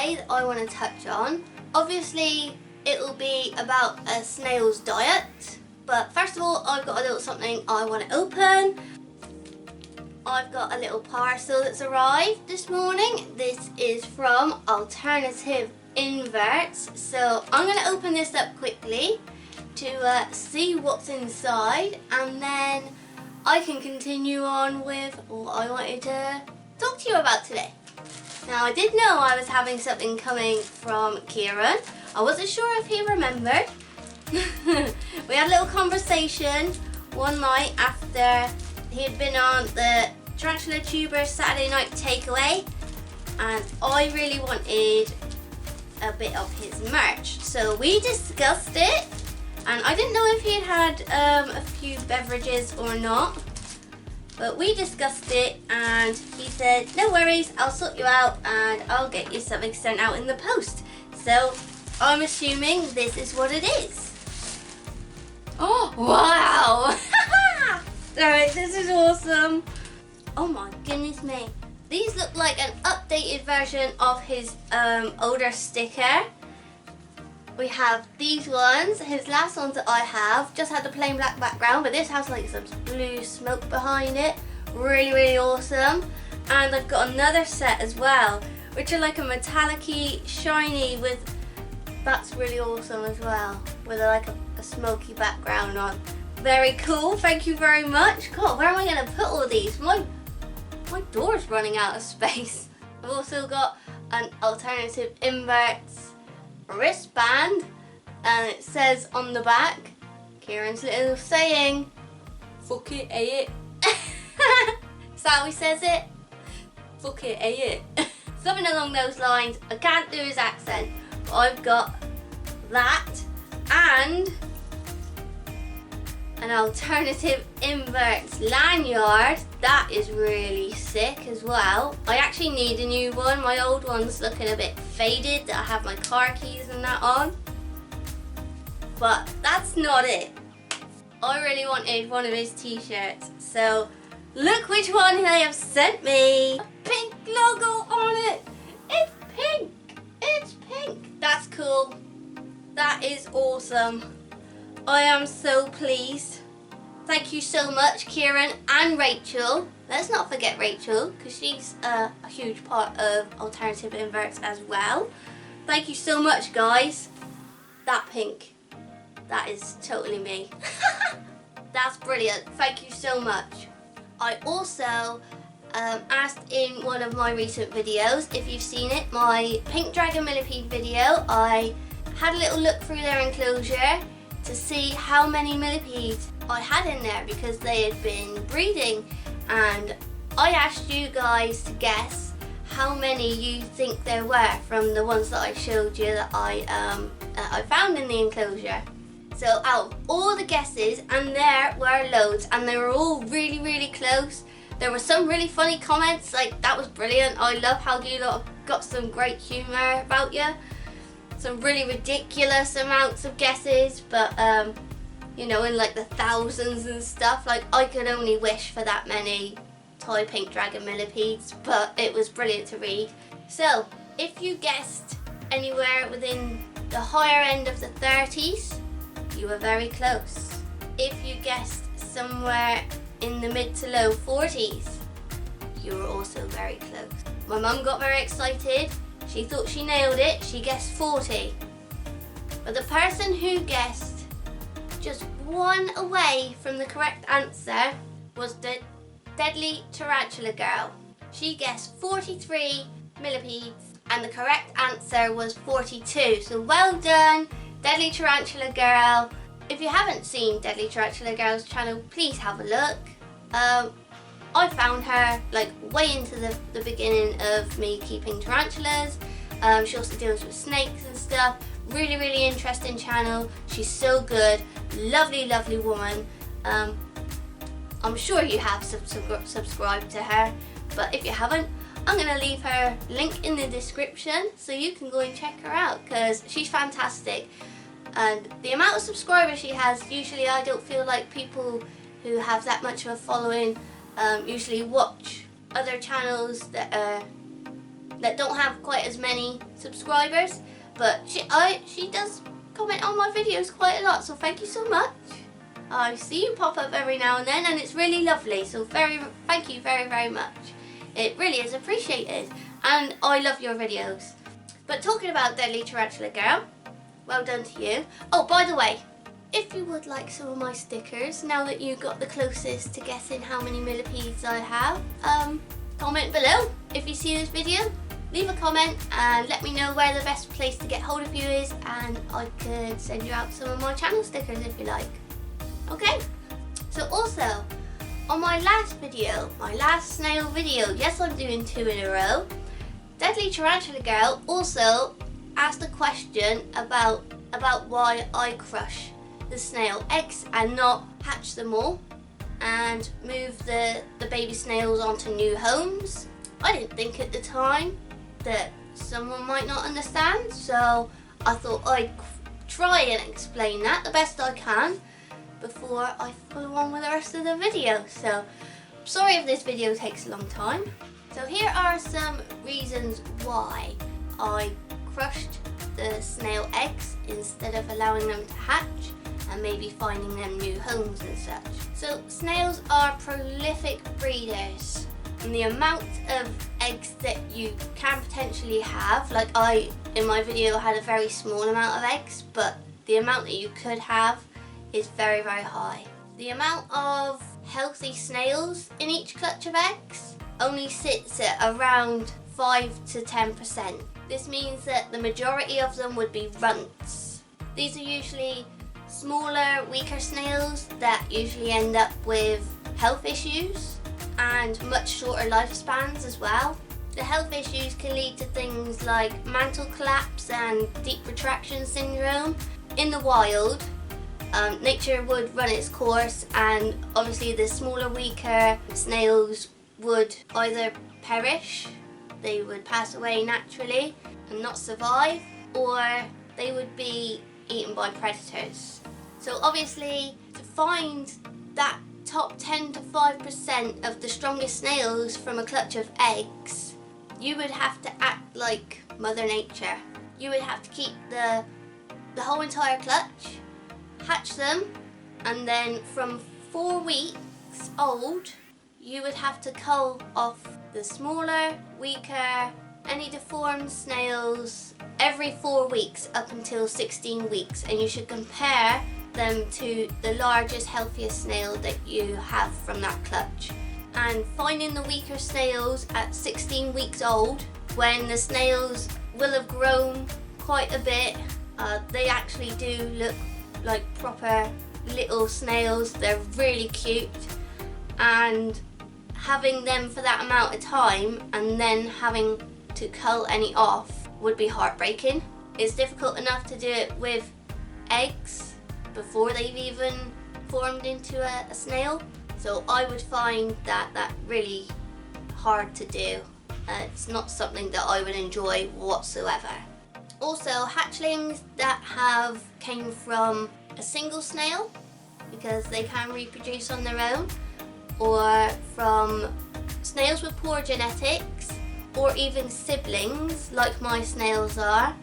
today that I want to touch on. Obviously it will be about a snail's diet, but first of all I've got a little something I want to open. I've got a little parcel that's arrived this morning. This is from Alternative Inverts, so I'm going to open this up quickly to see what's inside, and then I can continue on with what I wanted to talk to you about today. Now, I did know I was having something coming from Kieran. I wasn't sure if he remembered. We had a little conversation one night after he had been on the Tarantula Tuber Saturday night takeaway, and I really wanted a bit of his merch. So we discussed it, and I didn't know if he had a few beverages or not, but we discussed it and he said, no worries, I'll sort you out and I'll get you something sent out in the post. So I'm assuming this is what it is. Oh, wow! Alright, this is awesome. Oh my goodness me. These look like an updated version of his older sticker. We have these ones. His last ones that I have just had the plain black background, but this has like some blue smoke behind it. Really, really awesome. And I've got another set as well, which are like a metallic-y, shiny with, that's really awesome as well, with like a smoky background on. Very cool, thank you very much. God, where am I gonna put all these? My door's running out of space. I've also got an Alternative Inverts wristband, and it says on the back, Kieran's little saying, fuck it, eh it? Is that how he says it? Fuck it, eh it? Something along those lines. I can't do his accent, but I've got that and an Alternative Inverts lanyard. That is really sick as well. I actually need a new one. My old one's looking a bit faded. I have my car keys and that on. But that's not it. I really wanted one of his t-shirts. So look which one they have sent me. A pink logo on it. It's pink. It's pink. That's cool. That is awesome. I am so pleased. Thank you so much, Kieran and Rachel. Let's not forget Rachel, because she's a huge part of Alternative Inverts as well. Thank you so much, guys. That pink, that is totally me. That's brilliant. Thank you so much. I also asked in one of my recent videos, if you've seen it, my pink dragon millipede video, I had a little look through their enclosure to see how many millipedes I had in there, because they had been breeding, and I asked you guys to guess how many you think there were from the ones that I showed you that I found in the enclosure. So out of all the guesses, and there were loads, and they were all really, really close. There were some really funny comments, like that was brilliant. I love how you lot have got some great humour about you. Some really ridiculous amounts of guesses, but you know, in like the thousands and stuff. Like, I could only wish for that many toy pink dragon millipedes, but it was brilliant to read. So if you guessed anywhere within the higher end of the 30s, you were very close. If you guessed somewhere in the mid to low 40s, you were also very close. My mum got very excited. She thought she nailed it. She guessed 40. But the person who guessed just one away from the correct answer was the Deadly Tarantula Girl. She guessed 43 millipedes, and the correct answer was 42. So well done, Deadly Tarantula Girl. If you haven't seen Deadly Tarantula Girl's channel, please have a look. I found her like way into the beginning of me keeping tarantulas. She also deals with snakes and stuff. Really, really interesting channel. She's so good. Lovely, lovely woman. I'm sure you have subscribed to her, but if you haven't, I'm going to leave her link in the description so you can go and check her out, because she's fantastic. And the amount of subscribers she has, usually I don't feel like people who have that much of a following usually watch other channels that are that don't have quite as many subscribers, but she does comment on my videos quite a lot, so thank you so much. I see you pop up every now and then, and it's really lovely, so thank you very much. It really is appreciated, and I love your videos. But talking about Deadly Tarantula Girl, well done to you. Oh, by the way, if you would like some of my stickers, now that you got the closest to guessing how many millipedes I have, comment below. If you see this video, leave a comment and let me know where the best place to get hold of you is, and I could send you out some of my channel stickers if you like. Okay, so also on my last video, my last snail video, yes, I'm doing 2 in a row, Deadly Tarantula Girl also asked a question about why I crush the snail eggs and not hatch them all and move the baby snails onto new homes. I didn't think at the time that someone might not understand, so I thought I'd try and explain that the best I can before I follow on with the rest of the video. So sorry if this video takes a long time. So here are some reasons why I crushed the snail eggs instead of allowing them to hatch and maybe finding them new homes and such. So snails are prolific breeders, and the amount of eggs that you can potentially have, like I in my video had a very small amount of eggs, but the amount that you could have is very high. The amount of healthy snails in each clutch of eggs only sits at around 5 to 10%. This means that the majority of them would be runts. These are usually smaller, weaker snails that usually end up with health issues and much shorter lifespans as well. The health issues can lead to things like mantle collapse and deep retraction syndrome. In the wild, nature would run its course, and obviously the smaller, weaker snails would either perish, they would pass away naturally and not survive, or they would be eaten by predators. So obviously, to find that top 10 to 5% of the strongest snails from a clutch of eggs, you would have to act like Mother Nature. You would have to keep the whole entire clutch, hatch them, and then from 4 weeks old, you would have to cull off the smaller, weaker, any deformed snails every 4 weeks up until 16 weeks, and you should compare them to the largest, healthiest snail that you have from that clutch. And finding the weaker snails at 16 weeks old, when the snails will have grown quite a bit, they actually do look like proper little snails. They're really cute, and having them for that amount of time and then having to cull any off would be heartbreaking. It's difficult enough to do it with eggs before they've even formed into a snail, so I would find that really hard to do. It's not something that I would enjoy whatsoever. Also, hatchlings that have came from a single snail, because they can reproduce on their own, or from snails with poor genetics, or even siblings like my snails are,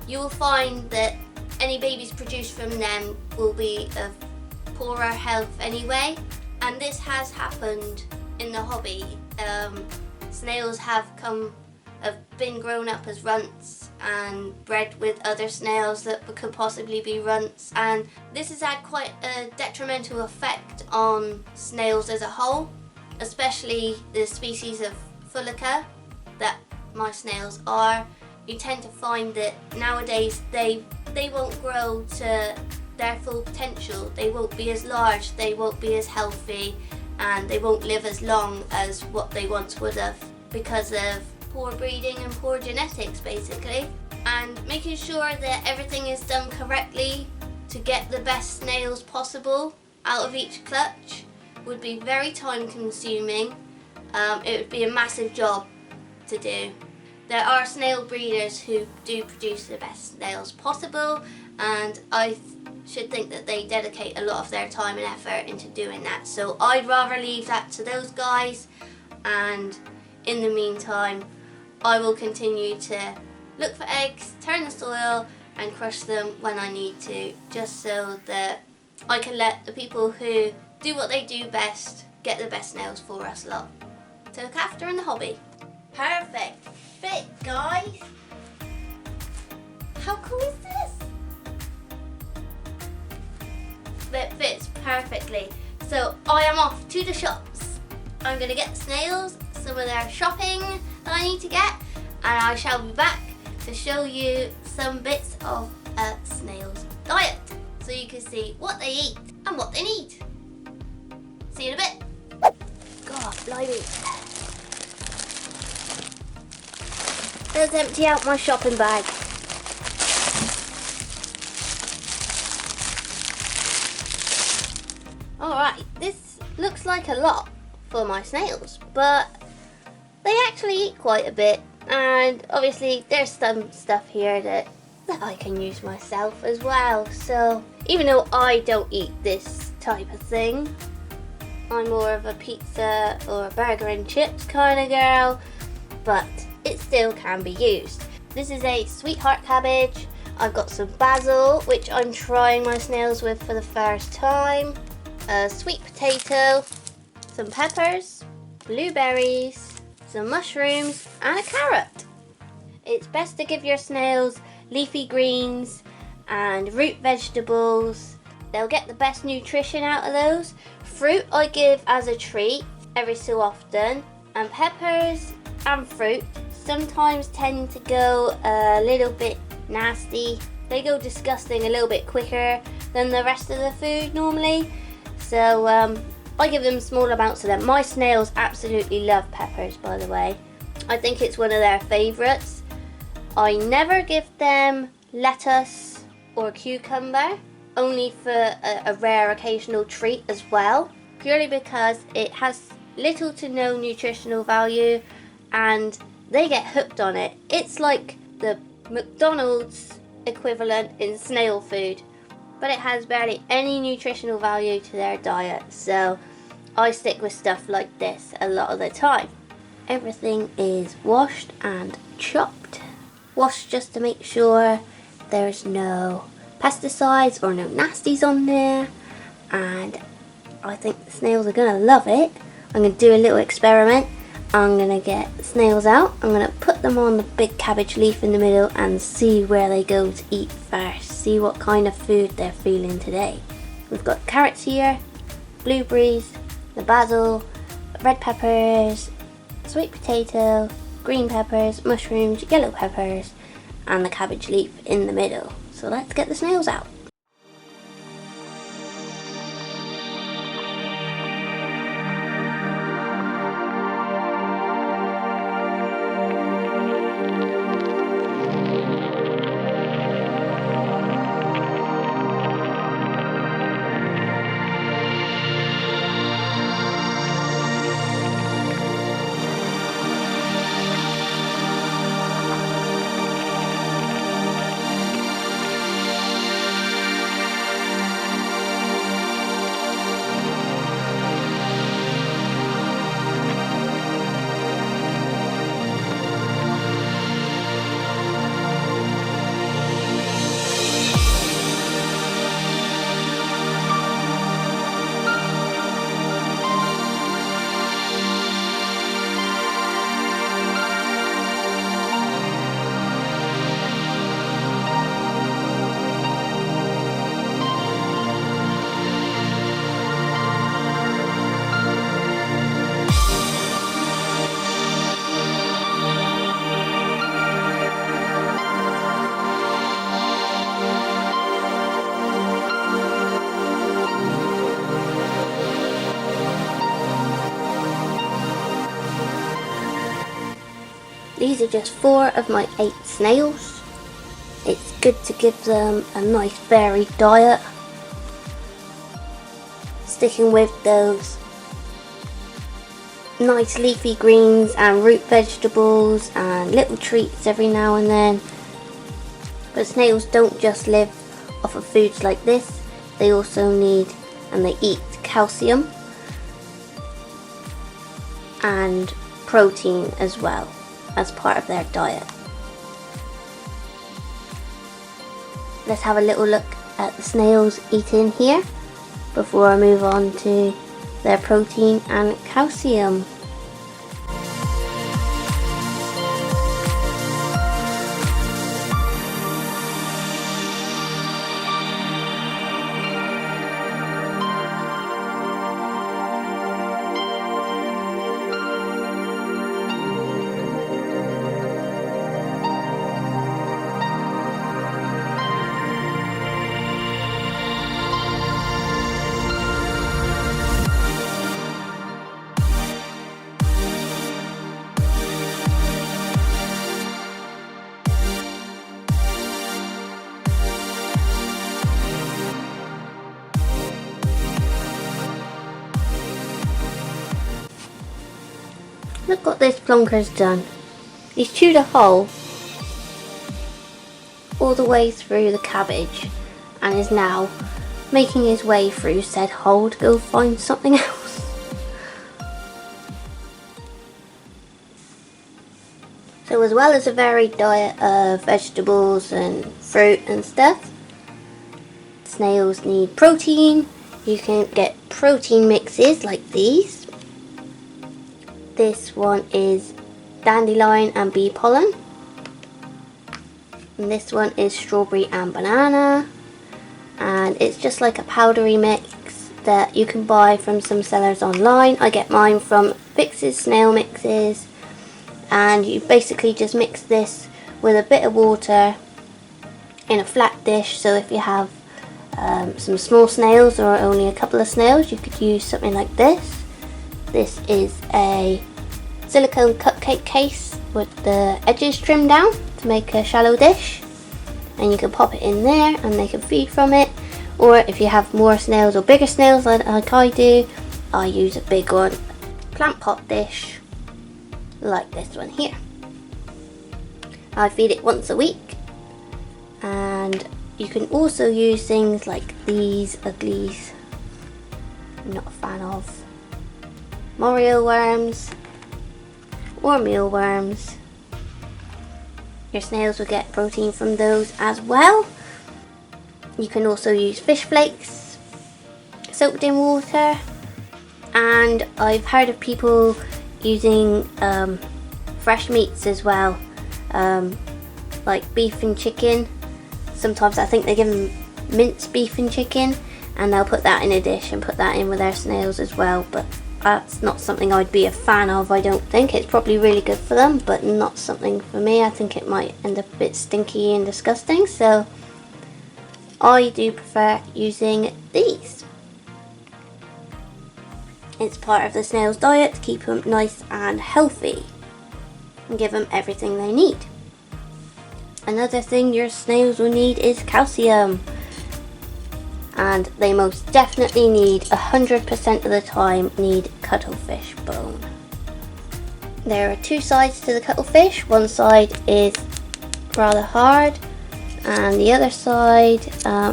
you will find that any babies produced from them will be of poorer health anyway, and this has happened in the hobby. Snails have been grown up as runts and bred with other snails that could possibly be runts, and this has had quite a detrimental effect on snails as a whole, especially the species of Fulica that my snails are. You tend to find that nowadays they won't grow to their full potential. They won't be as large, they won't be as healthy, and they won't live as long as what they once would have because of poor breeding and poor genetics, basically. And making sure that everything is done correctly to get the best snails possible out of each clutch would be very time consuming. It would be a massive job to do. There are snail breeders who do produce the best snails possible, and I should think that they dedicate a lot of their time and effort into doing that. So I'd rather leave that to those guys, and in the meantime I will continue to look for eggs, turn the soil and crush them when I need to, just so that I can let the people who do what they do best get the best snails for us lot to look after in the hobby. Perfect fit, guys. How cool is this? That fits perfectly. So I am off to the shops. I'm going to get the snails, some of their shopping that I need to get, and I shall be back to show you some bits of a snail's diet so you can see what they eat and what they need. See you in a bit. God, blimey. Let's empty out my shopping bag. Alright, this looks like a lot for my snails, but they actually eat quite a bit, and obviously there's some stuff here that I can use myself as well. So even though I don't eat this type of thing, I'm more of a pizza or a burger and chips kind of girl, but it still can be used. This is a sweetheart cabbage. I've got some basil, which I'm trying my snails with for the first time, a sweet potato, some peppers, blueberries, some mushrooms and a carrot. It's best to give your snails leafy greens and root vegetables. They'll get the best nutrition out of those. Fruit I give as a treat every so often, and peppers and fruit sometimes tend to go a little bit nasty. They go disgusting a little bit quicker than the rest of the food normally. So I give them small amounts of them. My snails absolutely love peppers, by the way. I think it's one of their favourites. I never give them lettuce or cucumber, only for a rare occasional treat as well, purely because it has little to no nutritional value and they get hooked on it. It's like the McDonald's equivalent in snail food, but it has barely any nutritional value to their diet, so I stick with stuff like this a lot of the time. Everything is washed and chopped. Washed just to make sure there's no pesticides or no nasties on there, and I think the snails are gonna love it. I'm gonna do a little experiment. I'm gonna get the snails out, I'm gonna put them on the big cabbage leaf in the middle and see where they go to eat first, see what kind of food they're feeling today. We've got carrots here, blueberries, the basil, red peppers, sweet potato, green peppers, mushrooms, yellow peppers, and the cabbage leaf in the middle. So let's get the snails out. These are just 4 of my 8 snails. It's good to give them a nice varied diet, sticking with those nice leafy greens and root vegetables and little treats every now and then. But snails don't just live off of foods like this, they also need and they eat calcium and protein as well. as part of their diet. Let's have a little look at the snails eating here before I move on to their protein and calcium. Look what this plonker's done. He's chewed a hole all the way through the cabbage and is now making his way through said hole to go find something else. So as well as a varied diet of vegetables and fruit and stuff, snails need protein. You can get protein mixes like these. This one is dandelion and bee pollen. And this one is strawberry and banana. And it's just like a powdery mix that you can buy from some sellers online. I get mine from Fix's Snail Mixes. And you basically just mix this with a bit of water in a flat dish. So if you have some small snails or only a couple of snails, you could use something like this. This is a silicone cupcake case with the edges trimmed down to make a shallow dish, and you can pop it in there and they can feed from it. Or if you have more snails or bigger snails like I do, I use a big one, plant pot dish like this one here. I feed it once a week. And you can also use things like these uglies, I'm not a fan of, Morio worms or mealworms. Your snails will get protein from those as well. You can also use fish flakes soaked in water, and I've heard of people using fresh meats as well, like beef and chicken. Sometimes I think they give them minced beef and chicken, and they'll put that in a dish and put that in with their snails as well, but that's not something I'd be a fan of. I don't think it's probably really good for them, but not something for me. I think it might end up a bit stinky and disgusting, so I do prefer using these. It's part of the snail's diet to keep them nice and healthy and give them everything they need. Another thing your snails will need is calcium. And they most definitely need, 100% of the time, need cuttlefish bone. There are two sides to the cuttlefish. One side is rather hard and the other side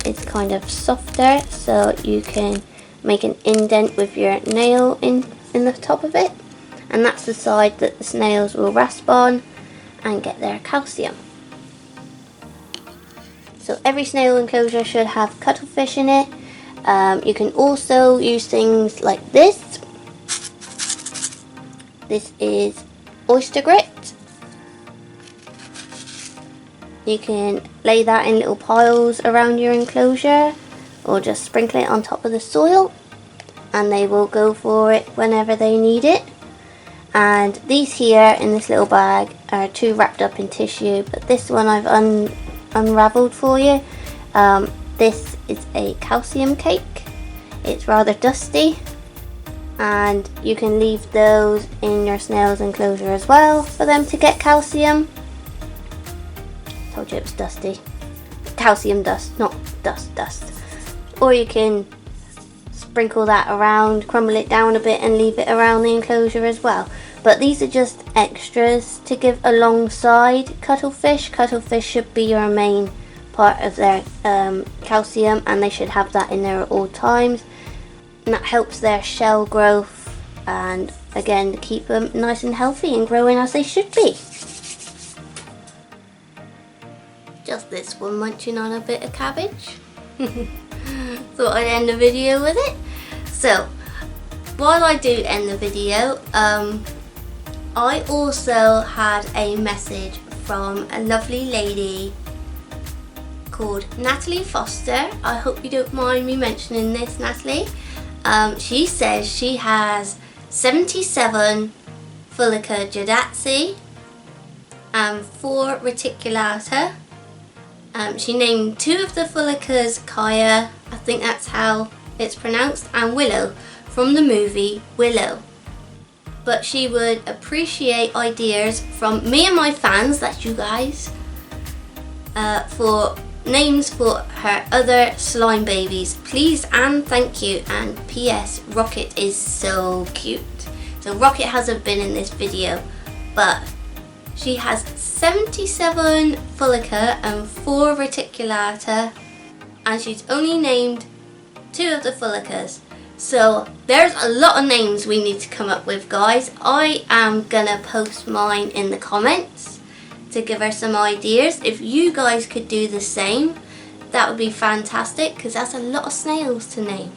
is kind of softer, so you can make an indent with your nail in the top of it, and that's the side that the snails will rasp on and get their calcium. So every snail enclosure should have cuttlefish in it. You can also use things like this. This is oyster grit. You can lay that in little piles around your enclosure, or just sprinkle it on top of the soil, and they will go for it whenever they need it. And these here in this little bag are two wrapped up in tissue, but this one I've unraveled for you. This is a calcium cake. It's rather dusty, and you can leave those in your snail's enclosure as well for them to get calcium. Told you it was dusty. Calcium dust, not dust. Or you can sprinkle that around, crumble it down a bit and leave it around the enclosure as well. But these are just extras to give alongside cuttlefish. Cuttlefish should be your main part of their calcium, and they should have that in there at all times. And that helps their shell growth, and again, keep them nice and healthy and growing as they should be. Just this one munching on a bit of cabbage. Thought I'd end the video with it. So, while I do end the video, I also had a message from a lovely lady called Natalie Foster. I hope you don't mind me mentioning this, Natalie. She says she has 77 Fulica jadazi and 4 reticulata. She named 2 of the Fulicas Kaya, I think that's how it's pronounced, and Willow from the movie Willow. But she would appreciate ideas from me and my fans, that's you guys, for names for her other slime babies. Please and thank you. And P.S. Rocket is so cute. So Rocket hasn't been in this video, but she has 77 Fulica and 4 reticulata, and she's only named 2 of the Fulicas. So there's a lot of names we need to come up with, guys. I am gonna post mine in the comments to give her some ideas. If you guys could do the same, that would be fantastic, because that's a lot of snails to name.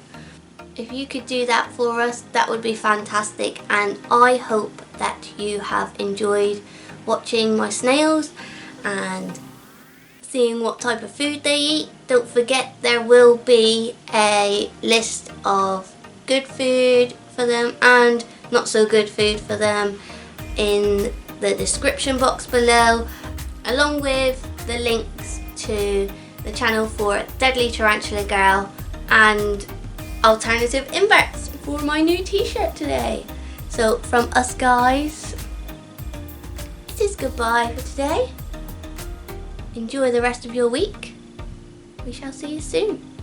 If you could do that for us, that would be fantastic. And I hope that you have enjoyed watching my snails and seeing what type of food they eat. Don't forget, there will be a list of good food for them and not so good food for them in the description box below, along with the links to the channel for Deadly Tarantula Girl and alternative inverts for my new t-shirt today. So from us guys, it is goodbye for today. Enjoy the rest of your week. We shall see you soon.